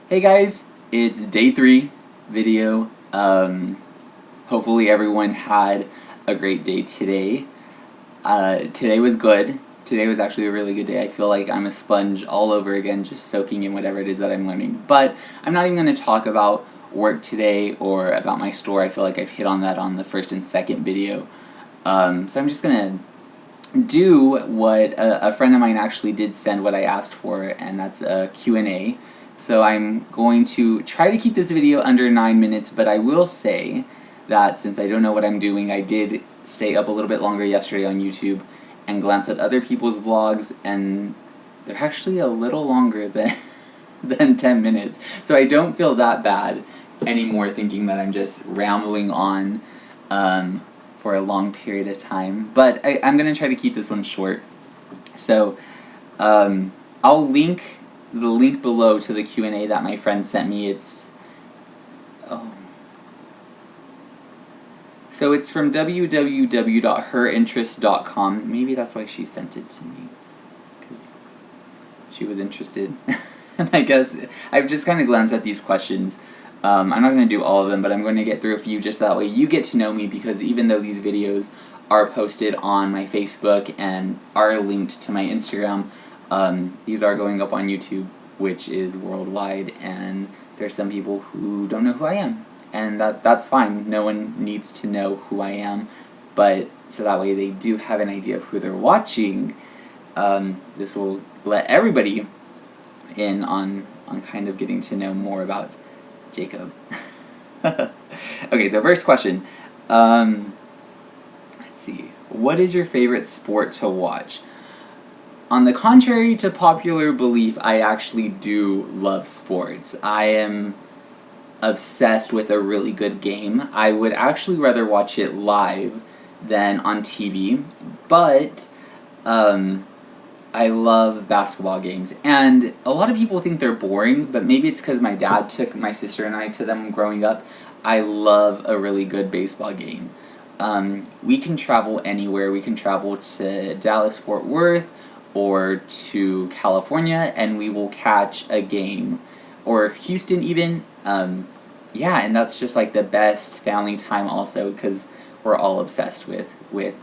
Hey guys, it's day 3 video. Hopefully everyone had a great day today. Today was good. Today was actually a really good day. I feel like I'm a sponge all over again, just soaking in whatever it is that I'm learning. But I'm not even going to talk about work today or about my store. I feel like I've hit on that on the first and second video. So I'm just going to do what a friend of mine actually did send what I asked for, and that's a Q&A. So I'm going to try to keep this video under 9 minutes, but I will say that since I don't know what I'm doing, I did stay up a little bit longer yesterday on YouTube and glance at other people's vlogs, and they're actually a little longer than 10 minutes. So I don't feel that bad anymore thinking that I'm just rambling on for a long period of time. But I'm going to try to keep this one short. So I'll link the link below to the Q&A that my friend sent me. So it's from www.herinterest.com. Maybe that's why she sent it to me, because she was interested. And I guess I've just kind of glanced at these questions. I'm not going to do all of them, but I'm going to get through a few just that way you get to know me, because even though these videos are posted on my Facebook and are linked to my Instagram, these are going up on YouTube, which is worldwide, and there's some people who don't know who I am. And that's fine. No one needs to know who I am, but so that way they do have an idea of who they're watching. This will let everybody in on kind of getting to know more about Jacob. Okay, so first question. Let's see. What is your favorite sport to watch? On the contrary to popular belief, I actually do love sports. I am obsessed with a really good game. I would actually rather watch it live than on TV, but I love basketball games, and a lot of people think they're boring, but maybe it's because my dad took my sister and I to them growing up. I love a really good baseball game. We can travel anywhere. We can travel to Dallas, Fort Worth, or to California, and we will catch a game, or Houston even. Yeah, and that's just like the best family time also, because we're all obsessed with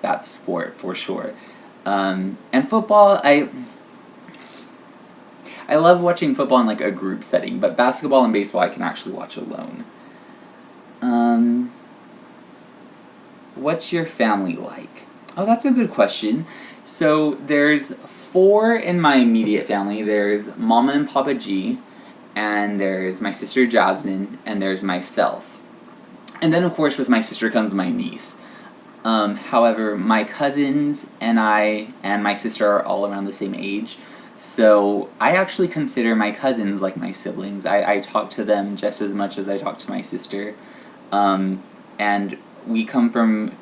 that sport for sure. And football, I love watching football in like a group setting, but basketball and baseball I can actually watch alone. What's your family like? Oh, that's a good question. So there's 4 in my immediate family. There's Mama and Papa G, and there's my sister Jasmine, and there's myself. And then of course with my sister comes my niece. However, my cousins and I and my sister are all around the same age, so I actually consider my cousins like my siblings. I talk to them just as much as I talk to my sister, and we come from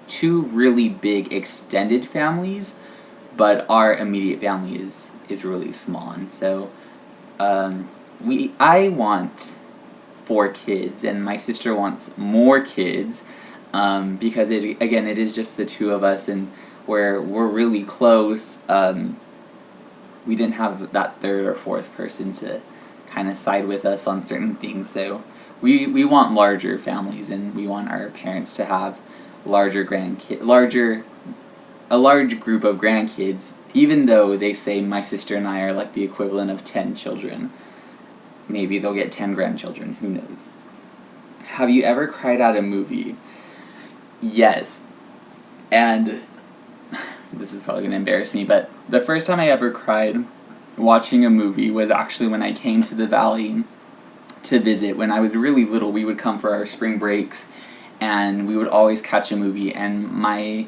2 really big extended families, but our immediate family is really small, and so I want 4 kids, and my sister wants more kids. Because it is just the 2 of us, and we're really close. We didn't have that 3rd or 4th person to kind of side with us on certain things, so we want larger families, and we want our parents to have a large group of grandkids, even though they say my sister and I are like the equivalent of 10 children. Maybe they'll get 10 grandchildren, who knows. Have you ever cried at a movie? Yes, and this is probably going to embarrass me, but the first time I ever cried watching a movie was actually when I came to the Valley to visit. When I was really little, we would come for our spring breaks, and we would always catch a movie, and my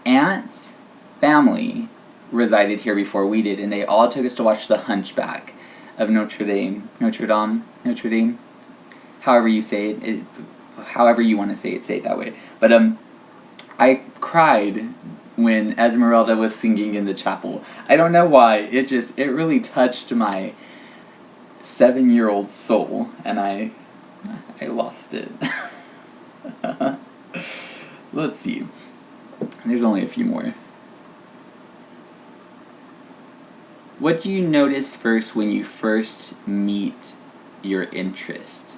aunt's family resided here before we did, and they all took us to watch The Hunchback of Notre Dame, however you say it, however you want to say it that way. But I cried when Esmeralda was singing in the chapel. I don't know why, it really touched my 7-year-old soul, and I lost it. Let's see. There's only a few more. What do you notice first when you first meet your interest?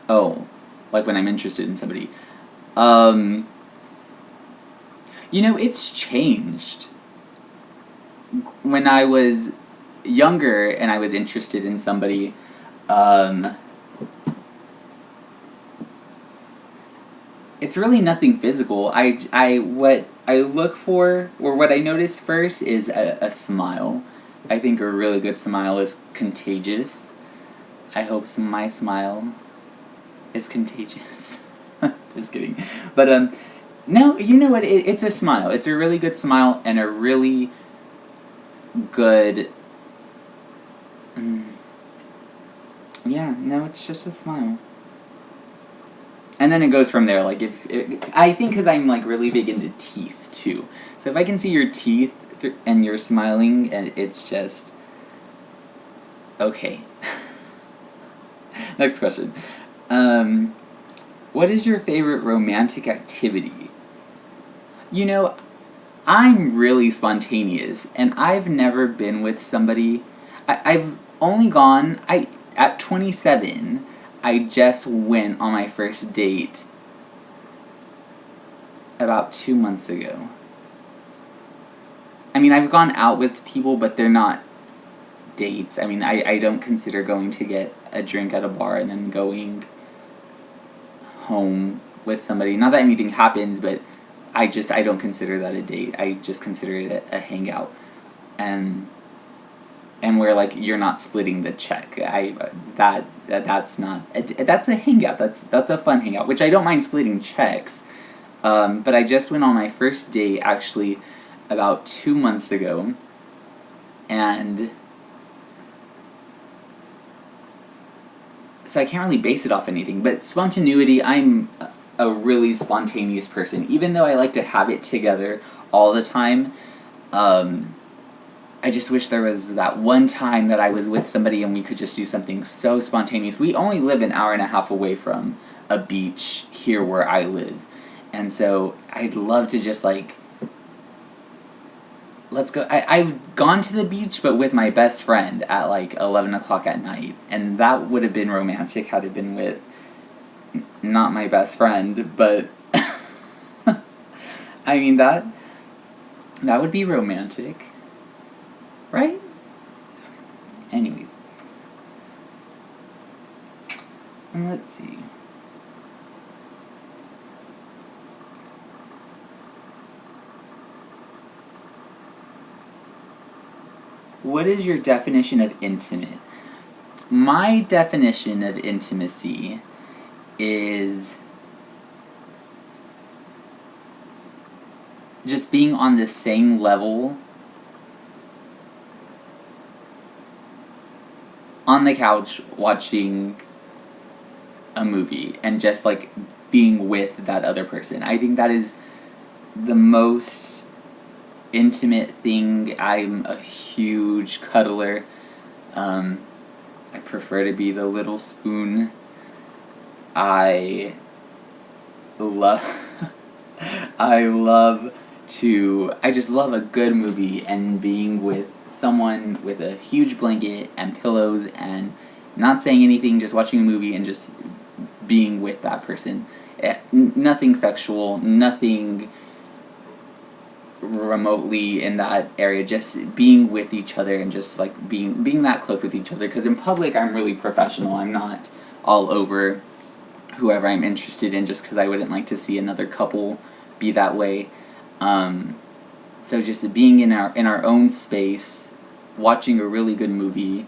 Oh, like when I'm interested in somebody. It's changed. When I was younger and I was interested in somebody, it's really nothing physical. What I look for, or what I notice first, is a smile. I think a really good smile is contagious. I hope my smile is contagious. Just kidding. But, no, you know what? It's a smile. It's a really good smile and a really good... yeah, no, it's just a smile. And then it goes from there. Like, I think because I'm, like, really big into teeth, too. So if I can see your teeth and you're smiling, and it's just... okay. Next question. What is your favorite romantic activity? I'm really spontaneous, and I've never been with somebody... I've only gone... At 27, I just went on my first date about 2 months ago. I mean, I've gone out with people, but they're not dates. I mean, I don't consider going to get a drink at a bar and then going home with somebody. Not that anything happens, but I don't consider that a date. I just consider it a hangout. And where, like, you're not splitting the check. That's not... that's a hangout. That's a fun hangout, which I don't mind splitting checks. But I just went on my first date, actually, about 2 months ago. And... so I can't really base it off anything. But spontaneity, I'm a really spontaneous person. Even though I like to have it together all the time, I just wish there was that one time that I was with somebody and we could just do something so spontaneous. We only live an hour and a half away from a beach here where I live. And so I'd love to just, like, let's go. I've gone to the beach, but with my best friend at, like, 11 o'clock at night. And that would have been romantic had it been with not my best friend, but I mean, that would be romantic. Right? Anyways. And let's see. What is your definition of intimate? My definition of intimacy is just being on the same level on the couch watching a movie and just, like, being with that other person. I think that is the most intimate thing. I'm a huge cuddler. I prefer to be the little spoon. I love I just love a good movie and being with someone with a huge blanket and pillows and not saying anything, just watching a movie and just being with that person. Nothing sexual, nothing remotely in that area, just being with each other and just, like, being that close with each other. Because in public I'm really professional. I'm not all over whoever I'm interested in just because I wouldn't like to see another couple be that way. So just being in our own space, watching a really good movie,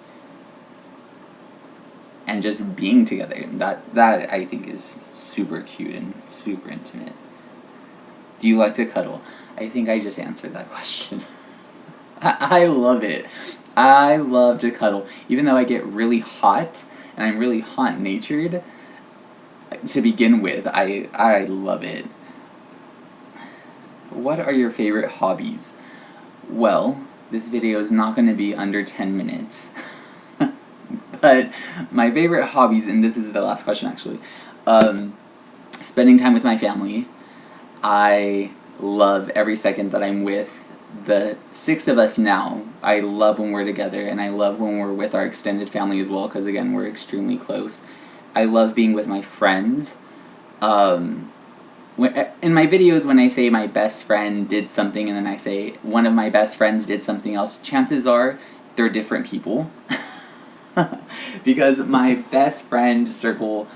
and just being together. That I think is super cute and super intimate. Do you like to cuddle? I think I just answered that question. I love it. I love to cuddle. Even though I get really hot, and I'm really hot-natured, to begin with, I love it. What are your favorite hobbies? Well, this video is not going to be under 10 minutes. But my favorite hobbies, and this is the last question actually, spending time with my family. I love every second that I'm with the 6 of us now, I love when we're together, and I love when we're with our extended family as well, because again, we're extremely close. I love being with my friends. In my videos, when I say my best friend did something and then I say one of my best friends did something else, chances are they're different people. Because my best friend circle,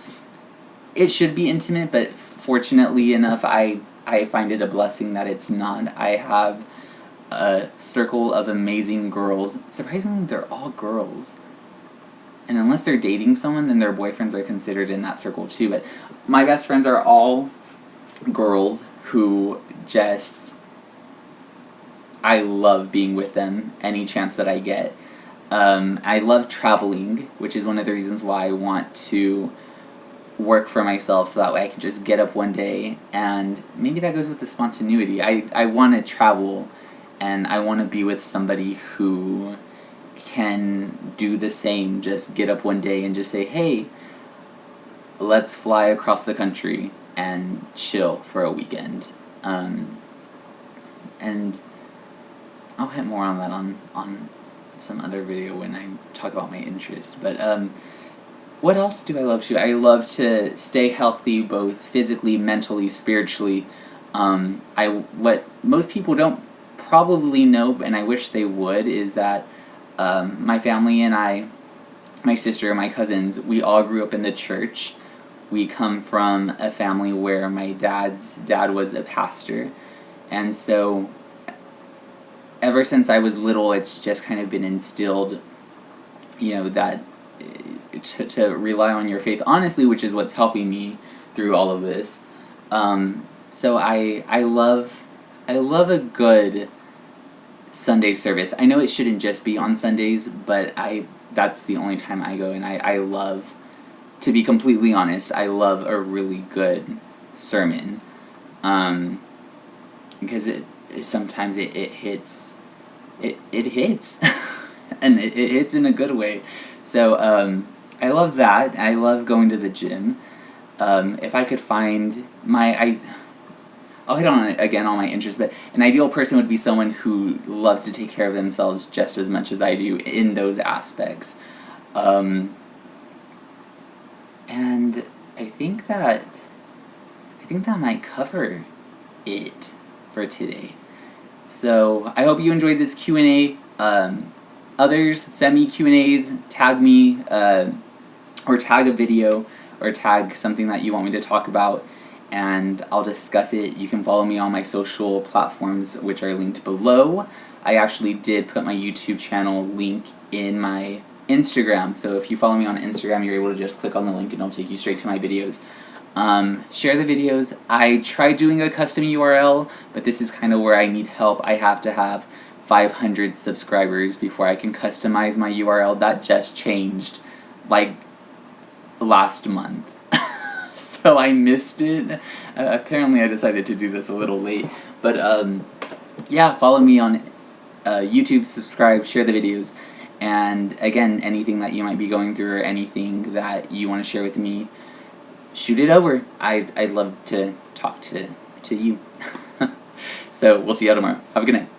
it should be intimate, but fortunately enough, I find it a blessing that it's not. I have a circle of amazing girls. Surprisingly, they're all girls. And unless they're dating someone, then their boyfriends are considered in that circle too. But my best friends are all girls who just, I love being with them any chance that I get. I love traveling, which is one of the reasons why I want to work for myself, so that way I can just get up one day, and maybe that goes with the spontaneity. I want to travel, and I want to be with somebody who can do the same, just get up one day and just say, hey, let's fly across the country and chill for a weekend. And I'll hit more on that on some other video when I talk about my interest. But what else do I love to do? I love to stay healthy, both physically, mentally, spiritually. What most people don't probably know, and I wish they would, is that my family and I, my sister and my cousins, we all grew up in the church. We come from a family where my dad's dad was a pastor, and so ever since I was little, it's just kind of been instilled, that to rely on your faith, honestly, which is what's helping me through all of this. So I love a good Sunday service. I know it shouldn't just be on Sundays, but that's the only time I go, and I love, to be completely honest, I love a really good sermon, because sometimes it hits, it hits, and it hits in a good way. So I love that. I love going to the gym. If I could find I'll hit on it again, all my interests, but an ideal person would be someone who loves to take care of themselves just as much as I do in those aspects. And I think that might cover it for today. So I hope you enjoyed this Q&A. Others, send me Q&As, tag me, or tag a video, or tag something that you want me to talk about, and I'll discuss it. You can follow me on my social platforms, which are linked below. I actually did put my YouTube channel link in my Instagram, so if you follow me on Instagram, you're able to just click on the link and it'll take you straight to my videos. Share the videos. I tried doing a custom URL, but this is kind of where I need help. I have to have 500 subscribers before I can customize my URL. That just changed, like, last month. So I missed it. Apparently I decided to do this a little late. But, yeah, follow me on YouTube, subscribe, share the videos. And, again, anything that you might be going through or anything that you want to share with me, shoot it over. I'd love to talk to you. So we'll see you all tomorrow. Have a good night.